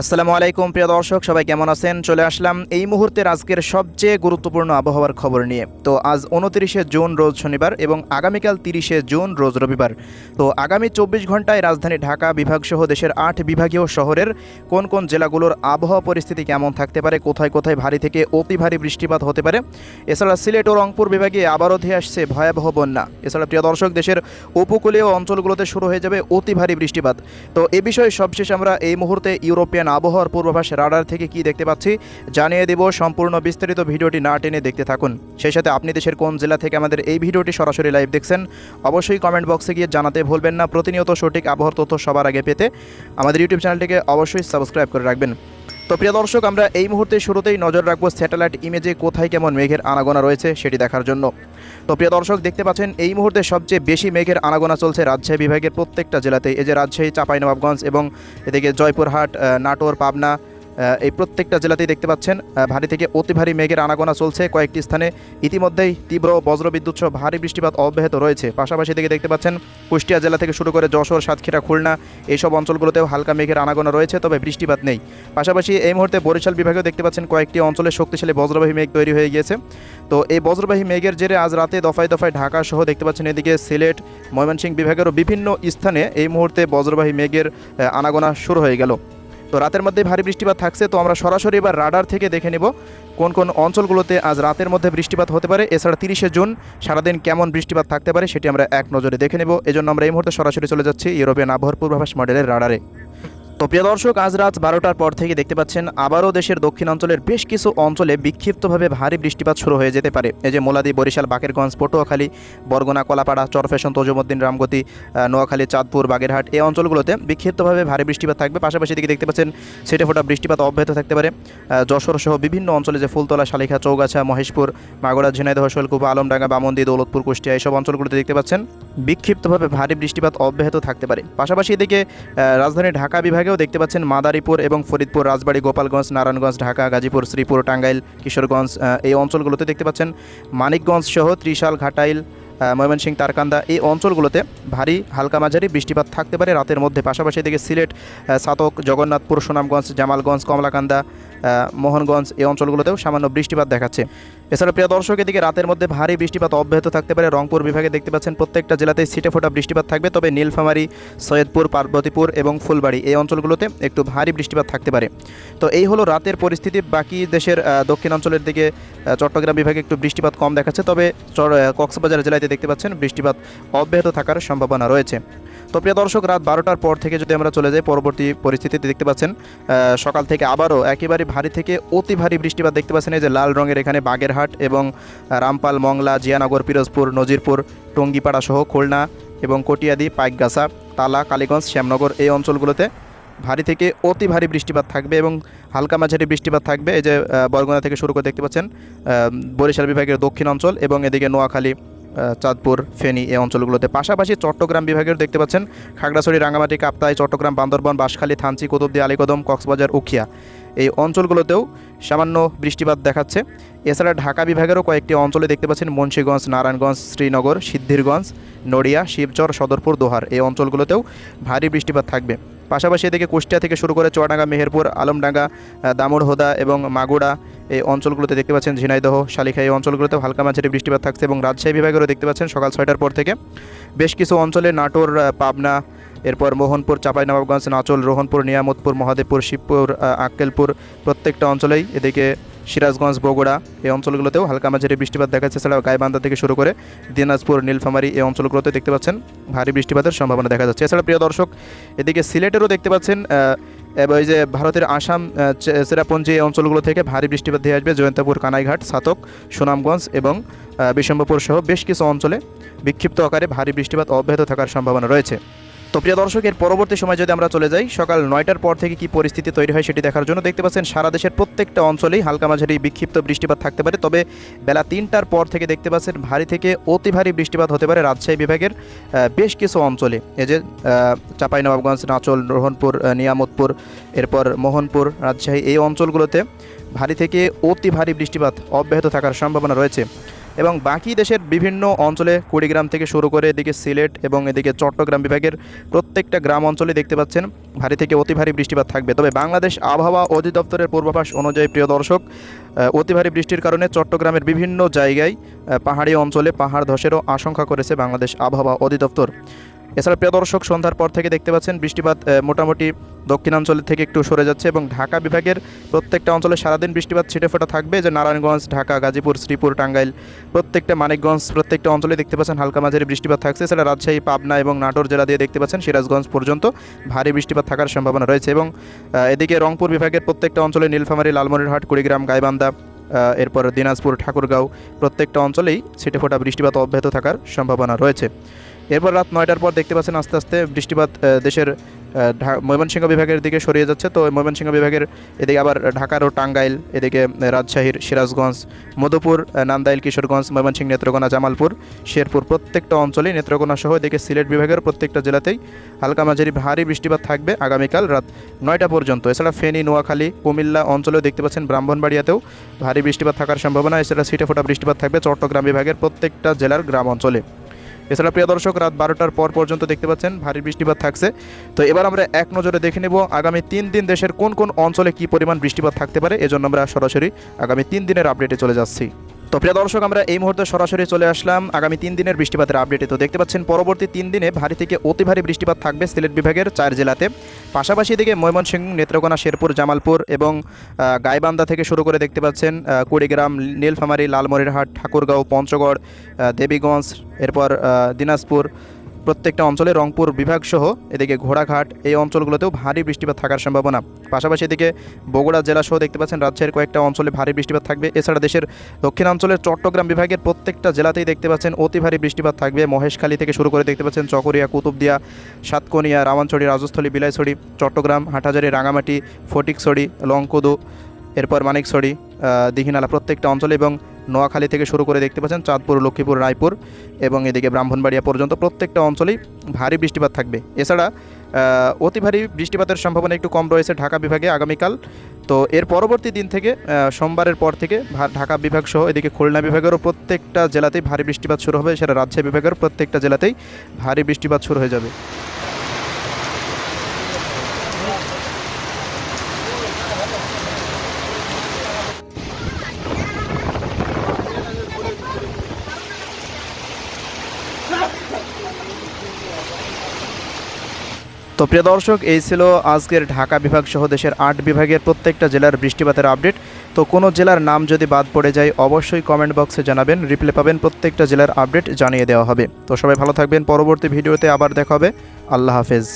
আসসালামু আলাইকুম প্রিয় দর্শক, সবাই কেমন আছেন? চলে আসলাম এই মুহূর্তের আজকের সবচেয়ে গুরুত্বপূর্ণ আবহাওয়ার খবর নিয়ে। তো আজ 29শে জুন রোজ শনিবার এবং আগামীকাল 30শে জুন রোজ রবিবার। তো আগামী 24 ঘন্টায় রাজধানী ঢাকা বিভাগসহ দেশের 8 বিভাগীয় শহরের কোন কোন জেলাগুলোর আবহাওয়া পরিস্থিতি কেমন থাকতে পারে, কোথায় কোথায় ভারী থেকে অতি ভারী বৃষ্টিপাত হতে পারে। এছাড়া সিলেট ও রংপুর বিভাগে আবারও ধেয়ে আসছে ভয়াবহ বন্যা। এছাড়া প্রিয় দর্শক, দেশের উপকূলীয় অঞ্চলগুলোতে শুরু হয়ে যাবে অতি ভারী বৃষ্টিপাত। তো এ বিষয়ে সবশেষ আমরা এই মুহূর্তে ইউরোপিয়ান আবহাওয়ার পূর্বাভাস রাডার থেকে কি দেখতে পাচ্ছি জানিয়ে দেব। সম্পূর্ণ বিস্তারিত ভিডিওটি না টেনে দেখতে থাকুন। সেই সাথে আপনি দেশের কোন জেলা থেকে আমাদের এই ভিডিওটি সরাসরি লাইভ দেখছেন অবশ্যই কমেন্ট বক্সে গিয়ে জানাতে ভুলবেন না। প্রতিনিয়ত সঠিক আবহাওয়ার তথ্য সবার আগে পেতে আমাদের ইউটিউব চ্যানেলটিকে অবশ্যই সাবস্ক্রাইব করে রাখবেন। তো প্রিয় দর্শক, আমরা এই মুহূর্তে শুরুতেই নজর রাখবো স্যাটেলাইট ইমেজে কোথায় কেমন মেঘের আনাগোনা রয়েছে সেটি দেখার জন্য। তো প্রিয় দর্শক, দেখতে পাচ্ছেন এই মুহূর্তে সবচেয়ে বেশি মেঘের আনাগোনা চলছে রাজশাহী বিভাগের প্রত্যেকটা জেলাতেই। এই যে রাজশাহী, চাঁপাইনবাবগঞ্জ এবং এদিকে জয়পুরহাট, নাটোর, পাবনা, এই প্রত্যেকটা জেলাতেই দেখতে পাচ্ছেন ভারী থেকে অতি ভারী মেঘের আনাগোনা চলছে। কয়েকটি স্থানে ইতিমধ্যেই তীব্র বজ্রবিদ্যুৎ সহ ভারী বৃষ্টিপাত অব্যাহত রয়েছে। পাশাপাশি থেকে দেখতে পাচ্ছেন কুষ্টিয়া জেলা থেকে শুরু করে যশোর, সাতক্ষীরা, খুলনা এইসব অঞ্চলগুলোতেও হালকা মেঘের আনাগোনা রয়েছে, তবে বৃষ্টিপাত নেই। পাশাপাশি এই মুহূর্তে বরিশাল বিভাগেও দেখতে পাচ্ছেন কয়েকটি অঞ্চলে শক্তিশালী বজ্রবাহী মেঘ তৈরি হয়ে গিয়েছে। তো এই বজ্রবাহী মেঘের জেরে আজ রাতে দফায় দফায় ঢাকা সহ দেখতে পাচ্ছেন এদিকে সিলেট, ময়মনসিংহ বিভাগেরও বিভিন্ন স্থানে এই মুহূর্তে বজ্রবাহী মেঘের আনাগোনা শুরু হয়ে গেল। তো রাতের মধ্যে ভারী বৃষ্টিপাত থাকছে। তো আমরা সরাসরি এবার রাডার থেকে দেখে নেব কোন কোন অঞ্চলগুলোতে আজ রাতের মধ্যে বৃষ্টিপাত হতে পারে। এছাড়া 30শে জুন সারাদিন কেমন বৃষ্টিপাত থাকতে পারে সেটি আমরা এক নজরে দেখে নেব। এজন্য আমরা এই মুহূর্তে সরাসরি চলে যাচ্ছি ইউরোপিয়ান আবহাওয়ার পূর্বাভাস মডেলের রাডারে। তো প্রিয় দর্শক, আজ রাত 12টার পর থেকে দেখতে পাচ্ছেন আবারও দেশের দক্ষিণাঞ্চলের বেশ কিছু অঞ্চলে বিক্ষিপ্তভাবে ভারী বৃষ্টিপাত শুরু হয়ে যেতে পারে। এই যে মোলাদি, বরিশাল, বাকেরগঞ্জ, পটুয়াখালী, বরগুনা, কলাপাড়া, চরফ্যাশন, তজুমুদ্দিন, রামগতি, নোয়াখালী, চাঁদপুর, বাগেরহাট এই অঞ্চলগুলোতে বিক্ষিপ্তভাবে ভারী বৃষ্টিপাত থাকবে। পাশাপাশি দিকে দেখতে পাচ্ছেন ছিটেফোঁটা বৃষ্টিপাত অব্যাহত থাকতে পারে যশোর সহ বিভিন্ন অঞ্চলে, যে ফুলতলা, শালিখা, চৌগাছা, মহেশপুর, মাগুরা, ঝিনাইদহ, শৈলকুপা, আলমডাঙ্গা, বামন্দি, দৌলতপুর, কুষ্টিয়া এইসব অঞ্চলগুলোতে দেখতে পাচ্ছেন বিক্ষিপ্তভাবে ভারী বৃষ্টিপাত অব্যাহত থাকতে পারে। পাশাপাশি এদিকে রাজধানী ঢাকা বিভাগেও দেখতে পাচ্ছেন মাদারীপুর এবং ফরিদপুর, রাজবাড়ী, গোপালগঞ্জ, নারায়ণগঞ্জ, ঢাকা, গাজীপুর, শ্রীপুর, টাঙ্গাইল, কিশোরগঞ্জ এই অঞ্চলগুলোতে দেখতে পাচ্ছেন মানিকগঞ্জ সহ ত্রিশাল, ঘাটাইল, ময়মনসিংহ, তারকান্দা এই অঞ্চলগুলোতে ভারী হালকা মাঝারি বৃষ্টিপাত থাকতে পারে রাতের মধ্যে। পাশাপাশি এদিকে সিলেট, ছাতক, জগন্নাথপুর, সুনামগঞ্জ, জামালগঞ্জ, কমলাকান্দা, মোহনগঞ্জ এই অঞ্চলগুলোতেও সামান্য বৃষ্টিপাত দেখাচ্ছে। এছাড়া প্রিয় দর্শক, এদিকে রাতের মধ্যে ভারী বৃষ্টিপাত অব্যাহত থাকতে পারে রংপুর বিভাগে। দেখতে পাচ্ছেন প্রত্যেকটা জেলাতেই ছিটেফোঁটা বৃষ্টিপাত থাকবে, তবে নীলফামারী, সৈয়দপুর, পার্বতীপুর এবং ফুলবাড়ি এই অঞ্চলগুলোতে একটু ভারী বৃষ্টিপাত থাকতে পারে। তো এই হলো রাতের পরিস্থিতি। বাকি দেশের দক্ষিণাঞ্চলের দিকে চট্টগ্রাম বিভাগে একটু বৃষ্টিপাত কম দেখাচ্ছে, তবে কক্সবাজার জেলাতে দেখতে পাচ্ছেন বৃষ্টিপাত অব্যাহত থাকার সম্ভাবনা রয়েছে। তো প্রিয় দর্শক, রাত 12টার পর থেকে যদি আমরা চলে যাই পরবর্তী পরিস্থিতিতে দেখতে পাচ্ছেন সকাল থেকে আবারও একেবারে ভারী থেকে অতি ভারী বৃষ্টিপাত দেখতে পাচ্ছেন। এই যে লাল রঙের এখানে বাগেরহাট এবং রামপাল, মংলা, জিয়ানগর, পিরোজপুর, নজিরপুর, টঙ্গিপাড়া সহ খুলনা এবং কটিয়াদি, পাইকগাছা, তালা, কালীগঞ্জ, শ্যামনগর এই অঞ্চলগুলোতে ভারী থেকে অতি ভারী বৃষ্টিপাত থাকবে এবং হালকা মাঝারি বৃষ্টিপাত থাকবে। এই যে বরগুনা থেকে শুরু করে দেখতে পাচ্ছেন বরিশাল বিভাগের দক্ষিণ অঞ্চল এবং এদিকে নোয়াখালী, চাঁদপুর, ফেনী এই অঞ্চলগুলোতে। পাশাপাশি চট্টগ্রাম বিভাগের দেখতে পাচ্ছেন খাগড়াছড়ি, রাঙ্গামাটি, কাপ্তাই, চট্টগ্রাম, বান্দরবান, বাঁশখালী, থানচি, কুতুবদি, আলীকদম, কক্সবাজার, উখিয়া এই অঞ্চলগুলোতেও সামান্য বৃষ্টিপাত দেখাচ্ছে। এছাড়া ঢাকা বিভাগেরও কয়েকটি অঞ্চলে দেখতে পাচ্ছেন মুন্সিগঞ্জ, নারায়ণগঞ্জ, শ্রীনগর, সিদ্ধিরগঞ্জ, নড়িয়া, শিবচর, সদরপুর, দোহার এই অঞ্চলগুলোতেও ভারী বৃষ্টিপাত থাকবে। পাশাপাশি এদিকে কুষ্টিয়া থেকে শুরু করে চুয়াডাঙ্গা, মেহেরপুর, আলমডাঙ্গা, দামুড়হুদা এবং মাগুড়া এই অঞ্চলগুলোতে দেখতে পাচ্ছেন ঝিনাইদহ, শালিখা এই অঞ্চলগুলোতেও হালকা মাঝারি বৃষ্টিপাত থাকছে। এবং রাজশাহী বিভাগেরও দেখতে পাচ্ছেন সকাল 6টার পর থেকে বেশ কিছু অঞ্চলে নাটোর, পাবনা, এরপর মোহনপুর, চাঁপাইনবাবগঞ্জ, নাচল, রোহনপুর, নিয়ামতপুর, মহাদেবপুর, শিবপুর, আক্কেলপুর প্রত্যেকটা অঞ্চলেই, এদিকে সিরাজগঞ্জ, বগুড়া এই অঞ্চলগুলোতেও হালকা মাঝারি বৃষ্টিপাত দেখাচ্ছে। এছাড়াও গাইবান্ধা থেকে শুরু করে দিনাজপুর, নীলফামারী এই অঞ্চলগুলোতে দেখতে পাচ্ছেন ভারী বৃষ্টিপাতের সম্ভাবনা দেখা যাচ্ছে। এছাড়া প্রিয় দর্শক, এদিকে সিলেটেরও দেখতে পাচ্ছেন এই যে ভারতের আসাম, চেরাপুঞ্জি এই অঞ্চলগুলো থেকে ভারী বৃষ্টিপাত দিয়ে আসবে। জয়ন্তপুর, কানাইঘাট, ছাতক, সুনামগঞ্জ এবং বিশম্বপুর সহ বেশ কিছু অঞ্চলে বিক্ষিপ্ত আকারে ভারী বৃষ্টিপাত অব্যাহত থাকার সম্ভাবনা রয়েছে। তো প্রিয় দর্শকের পরবর্তী সময় যদি আমরা চলে যাই সকাল 9টার পর থেকে কি পরিস্থিতি তৈরি হয় সেটি দেখার জন্য, দেখতে পাচ্ছেন সারা দেশের প্রত্যেকটা অঞ্চলেই হালকা মাঝারি বিক্ষিপ্ত বৃষ্টিপাত থাকতে পারে। তবে বেলা 3টার পর থেকে দেখতে পাচ্ছেন ভারী থেকে অতি ভারী বৃষ্টিপাত হতে পারে রাজশাহী বিভাগের বেশ কিছু অঞ্চলে। এই যে চাঁপাইনবাবগঞ্জ, নাচল, রোহনপুর, নিয়ামতপুর, এরপর মোহনপুর, রাজশাহী এই অঞ্চলগুলোতে ভারী থেকে অতি ভারী বৃষ্টিপাত অব্যাহত থাকার সম্ভাবনা রয়েছে। এবং বাকি দেশের বিভিন্ন অঞ্চলে কুড়িগ্রাম থেকে শুরু করে এদিকে সিলেট এবং এদিকে চট্টগ্রাম বিভাগের প্রত্যেকটা গ্রাম অঞ্চলে দেখতে পাচ্ছেন ভারী থেকে অতি ভারী বৃষ্টিপাত থাকবে। তবে বাংলাদেশ আবহাওয়া অধিদপ্তরের পূর্বাভাস অনুযায়ী প্রিয় দর্শক, অতি ভারী বৃষ্টির কারণে চট্টগ্রামের বিভিন্ন জায়গায় পাহাড়ি অঞ্চলে পাহাড় ধসেরও আশঙ্কা করেছে বাংলাদেশ আবহাওয়া অধিদপ্তর। এছাড়া প্রিয় দর্শক, সন্ধ্যার পর থেকে দেখতে পাচ্ছেন বৃষ্টিপাত মোটামুটি দক্ষিণাঞ্চলের থেকে একটু সরে যাচ্ছে এবং ঢাকা বিভাগের প্রত্যেকটা অঞ্চলে সারাদিন বৃষ্টিপাত ছিটেফোঁটা থাকবে। যে নারায়ণগঞ্জ, ঢাকা, গাজীপুর, শ্রীপুর, টাঙ্গাইল, প্রত্যেকটা মানিকগঞ্জ, প্রত্যেকটা অঞ্চলে দেখতে পাচ্ছেন হালকা মাঝারি বৃষ্টিপাত থাকছে। এছাড়া রাজশাহী, পাবনা এবং নাটোর জেলা দিয়ে দেখতে পাচ্ছেন সিরাজগঞ্জ পর্যন্ত ভারী বৃষ্টিপাত থাকার সম্ভাবনা রয়েছে। এবং এদিকে রংপুর বিভাগের প্রত্যেকটা অঞ্চলে নীলফামারী, লালমনিরহাট, কুড়িগ্রাম, গাইবান্ধা, এরপর দিনাজপুর, ঠাকুরগাঁও প্রত্যেকটা অঞ্চলেই ছিটেফোঁটা বৃষ্টিপাত অব্যাহত থাকার সম্ভাবনা রয়েছে। এরপর রাত 9টার পর দেখতে পাচ্ছেন আস্তে আস্তে বৃষ্টিপাত দেশের ময়মনসিংহ বিভাগের দিকে সরিয়ে যাচ্ছে। তো ময়মনসিংহ বিভাগের এদিকে আবার ঢাকার ও টাঙ্গাইল, এদিকে রাজশাহীর সিরাজগঞ্জ, মধুপুর, নান্দাইল, কিশোরগঞ্জ, ময়মনসিংহ, নেত্রকোনা, জামালপুর, শেরপুর প্রত্যেকটা অঞ্চলেই, নেত্রকোনা সহ এদিকে সিলেট বিভাগের প্রত্যেকটা জেলাতেই হালকা মাঝারি ভারী বৃষ্টিপাত থাকবে আগামীকাল রাত 9টা পর্যন্ত। এছাড়া ফেনী, নোয়াখালী, কুমিল্লা অঞ্চলেও দেখতে পাচ্ছেন ব্রাহ্মণবাড়িয়াতেও ভারী বৃষ্টিপাত থাকার সম্ভাবনা। এছাড়া ছিটেফোঁটা বৃষ্টিপাত থাকবে চট্টগ্রাম বিভাগের প্রত্যেকটা জেলার গ্রাম অঞ্চলে। এছাড়া প্রিয় দর্শক, রাত 12টার পর পর্যন্ত দেখতে পাচ্ছেন ভারী বৃষ্টিপাত থাকছে। তো এবার আমরা এক নজরে দেখে নেব আগামী 3 দিন দেশের কোন কোন অঞ্চলে কী পরিমাণ বৃষ্টিপাত থাকতে পারে। এজন্য আমরা সরাসরি আগামী 3 দিনের আপডেটে চলে যাচ্ছি। তো প্রিয় দর্শক, আমরা এই মুহূর্তে সরাসরি চলে আসলাম আগামী 3 দিনের বৃষ্টিপাতের আপডেটে। তো দেখতে পাচ্ছেন পরবর্তী 3 দিনে ভারী থেকে অতি ভারী বৃষ্টিপাত থাকবে সিলেট বিভাগের 4 জেলাতে। পাশাপাশি এদিকে ময়মনসিংহ, নেত্রকোনা, শেরপুর, জামালপুর এবং গাইবান্ধা থেকে শুরু করে দেখতে পাচ্ছেন কুড়িগ্রাম, নীলফামারী, লালমনিরহাট, ঠাকুরগাঁও, পঞ্চগড়, দেবীগঞ্জ, এরপর দিনাজপুর প্রত্যেকটা অঞ্চলে, রংপুর বিভাগ সহ এদিকে ঘোড়াঘাট এই অঞ্চলগুলোতেও ভারী বৃষ্টিপাত থাকার সম্ভাবনা। পাশাপাশি এদিকে বগুড়া জেলা সহ দেখতে পাচ্ছেন রাজশাহীর কয়েকটা অঞ্চলে ভারী বৃষ্টিপাত থাকবে। এছাড়া দেশের দক্ষিণাঞ্চলের চট্টগ্রাম বিভাগের প্রত্যেকটা জেলাতেই দেখতে পাচ্ছেন অতি ভারী বৃষ্টিপাত থাকবে। মহেশখালী থেকে শুরু করে দেখতে পাচ্ছেন চকরিয়া, কুতুবদিয়া, সাতকনিয়া, রামাঞ্চড়ি, রাজস্থলী, বিলাইছড়ি, চট্টগ্রাম, হাটহাজারী, রাঙামাটি, ফটিকছড়ি, লংকুদু, এরপর মানিকছড়ি, দীঘিনালা প্রত্যেকটা অঞ্চলে এবং নোয়াখালী থেকে শুরু করে দেখতে পাচ্ছেন চাঁদপুর, লক্ষ্মীপুর, রায়পুর এবং এদিকে ব্রাহ্মণবাড়িয়া পর্যন্ত প্রত্যেকটা অঞ্চলেই ভারী বৃষ্টিপাত থাকবে। এছাড়া অতি ভারী বৃষ্টিপাতের সম্ভাবনা একটু কম রয়েছে ঢাকা বিভাগে আগামীকাল। তো এর পরবর্তী দিন থেকে সোমবারের পর থেকে ঢাকা বিভাগ সহ এদিকে খুলনা বিভাগেরও প্রত্যেকটা জেলাতেই ভারী বৃষ্টিপাত শুরু হবে। সেটা রাজশাহী বিভাগের প্রত্যেকটা জেলাতেই ভারী বৃষ্টিপাত শুরু হয়ে যাবে। তো প্রিয় দর্শক, এই ছিল আজকের ঢাকা বিভাগ সহ দেশের 8 বিভাগের প্রত্যেকটা জেলার বৃষ্টিপাতের আপডেট। তো কোনো জেলার নাম যদি বাদ পড়ে যায় অবশ্যই কমেন্ট বক্সে জানাবেন, রিপ্লাই পাবেন, প্রত্যেকটা জেলার আপডেট জানিয়ে দেওয়া হবে। তো সবাই ভালো থাকবেন, পরবর্তী ভিডিওতে আবার দেখা হবে। আল্লাহ হাফেজ।